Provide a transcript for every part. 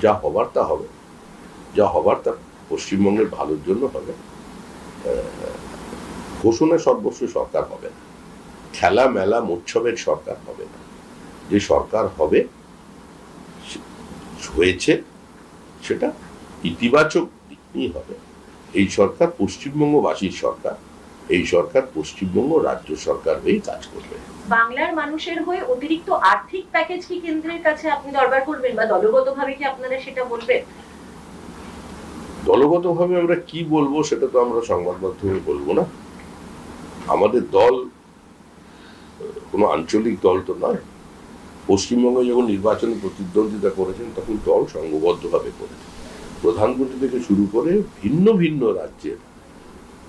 যা হবার তা হবে, যা হবার তা পশ্চিমবঙ্গের ভালোর জন্য হবে। ঘোষণা সর্বস্ব সরকার হবে না, খেলা মেলা উৎসবের সরকার হবে না। যে সরকার হবে হয়েছে সেটা ইতিবাচক দিক নিয়ে হবে। এই সরকার পশ্চিমবঙ্গবাসীর সরকার, এই সরকার পশ্চিমবঙ্গ রাজ্য সরকার হয়েই কাজ করবে। বাংলার মানুষের হয়ে অতিরিক্ত আর্থিক প্যাকেজ কি কেন্দ্রের কাছে আপনি দরবার করবেন, বা দলগতভাবে কি আপনারা সেটা বলবেন? দলগতভাবে আমরা কি বলবো সেটা তো আমরা সংবাদ মাধ্যমে বলবো না। আমাদের দল কোনো আঞ্চলিক দল তো নয়। পশ্চিমবঙ্গে যখন নির্বাচনে প্রতিদ্বন্দ্বিতা করেছেন তখন দল সংঘবদ্ধভাবে করেছে। প্রধানমন্ত্রী থেকে শুরু করে ভিন্ন ভিন্ন রাজ্যের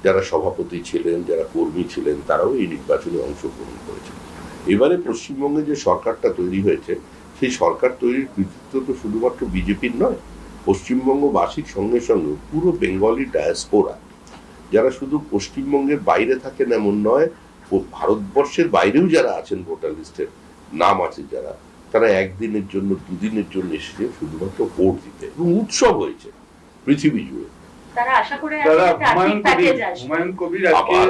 যারা সভাপতি ছিলেন, যারা কর্মী ছিলেন, তারাও এই নির্বাচনে অংশগ্রহণ করেছেন। এবারে পশ্চিমবঙ্গে যে সরকারটা তৈরি হয়েছে, সেই সরকার তৈরির কৃতিত্ব তো শুধুমাত্র বিজেপির নয়, পশ্চিমবঙ্গবাসীর সঙ্গে সঙ্গে পুরো বেঙ্গলি ডায়াসপোরা, যারা শুধু পশ্চিমবঙ্গের বাইরে থাকেন এমন নয়, ভারতবর্ষের বাইরেও যারা আছেন, ভোটার লিস্টের নাম আছে যারা, তারা একদিনের জন্য দুদিনের জন্য এসেছে শুধুমাত্র ভোট দিতে, এবং উৎসব হয়েছে পৃথিবী জুড়ে। তারা আশা করে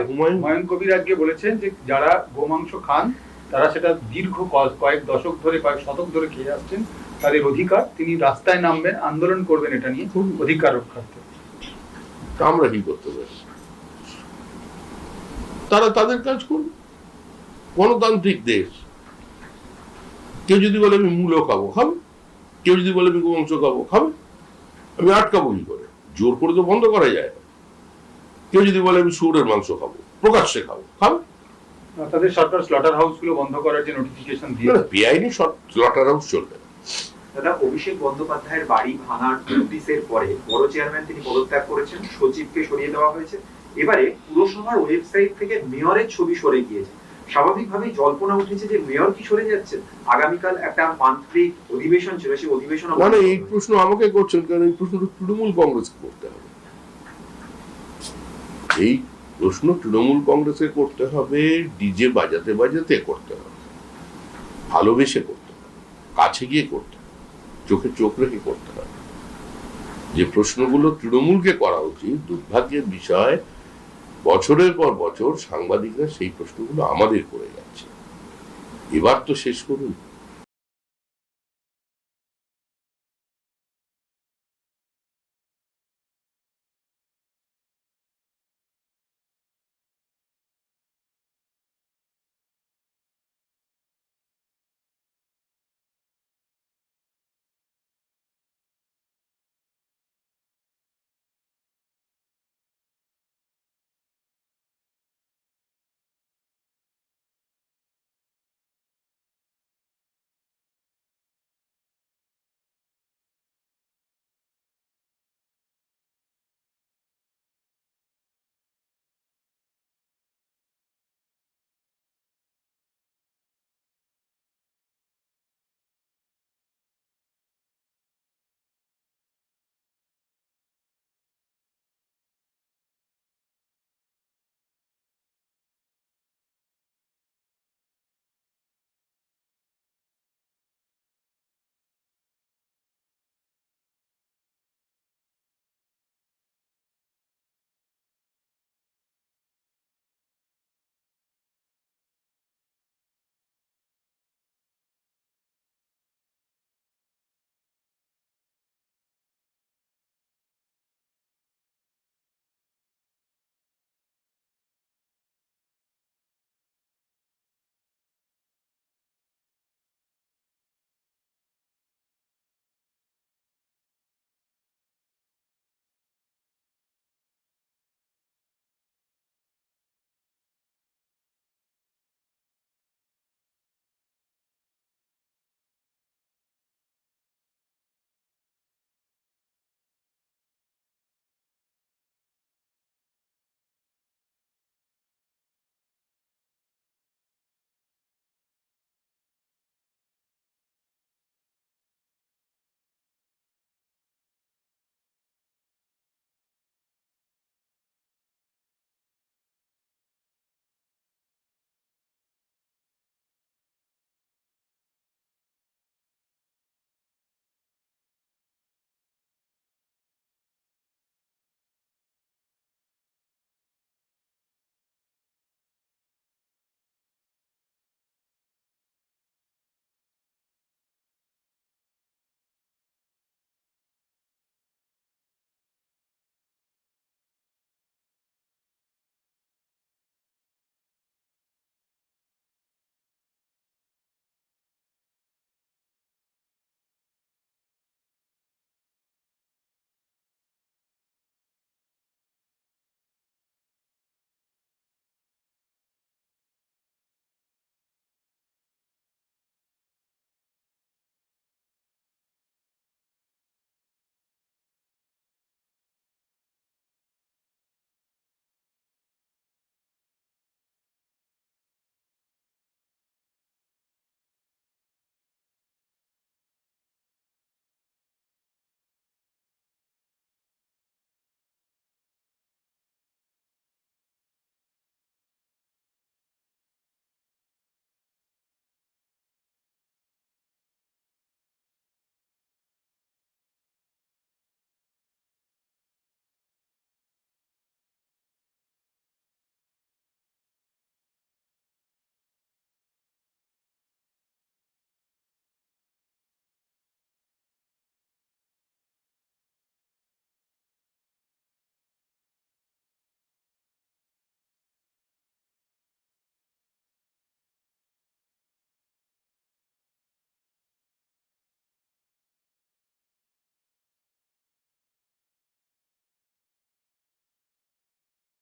হুমায়ুন কবির আজকে বলেছেন যে যারা গোমাংস খান তারা সেটা দীর্ঘ কয়েক দশক ধরে, কয়েক শতক ধরে খেয়ে আসছেন, তাদের অধিকার, তিনি রাস্তায় নামবেন, আন্দোলন করবেন এটা নিয়ে অধিকার রক্ষার্থে। আমরা কি করতে পারি? তারা তাদের কাজ করবে। গণতান্ত্রিক দেশ। কেউ যদি বলে আমি মূলো খাবো, খাবে। কেউ যদি বলে আমি গোমাংস খাবো, খাবে। আমি আটকাবো কি করে? জোর করে তো বন্ধ করা যায় না। কেউ যদি বলে আমি শুয়োরের মাংস খাবো, প্রকাশ্যে খাবো, খাবে। তাদের সরকার স্লটার হাউস গুলো বন্ধ করার যে নোটিফিকেশন দিয়ে, বেআইনি স্লটার হাউস চলবে না। দাদা, অভিষেক বন্দ্যোপাধ্যায়ের বাড়ি ভাঙার নোটিশের পরে বড় চেয়ারম্যান তিনি পদত্যাগ করেছেন, সচিবকে সরিয়ে দেওয়া হয়েছে। এবারে পুরসভার ওয়েবসাইট থেকে মেয়রের ছবি সরে গিয়েছে। স্বাভাবিকভাবেই জল্পনা উঠেছে যে মেয়র কি সরে যাচ্ছেন। আগামীকাল একটা মান্থলি অধিবেশন ছিল, সেই অধিবেশন মানে এই প্রশ্ন আমাকে করছেন, কারণ এই প্রশ্ন তৃণমূল কংগ্রেসকে করতে হবে। এই প্রশ্ন তৃণমূল কংগ্রেসকে করতে হবে, ডিজে বাজাতে বাজাতে করতে হবে, ভালোবেসে করতে হবে, কাছে গিয়ে করতে হবে, চোখে চোখ রেখে করতে হবে। যে প্রশ্নগুলো তৃণমূলকে করা উচিত, দুর্ভাগ্যের বিষয় বছরের পর বছর সাংবাদিকরা সেই প্রশ্নগুলো আমাদের করে যাচ্ছে। এবার তো শেষ করুন।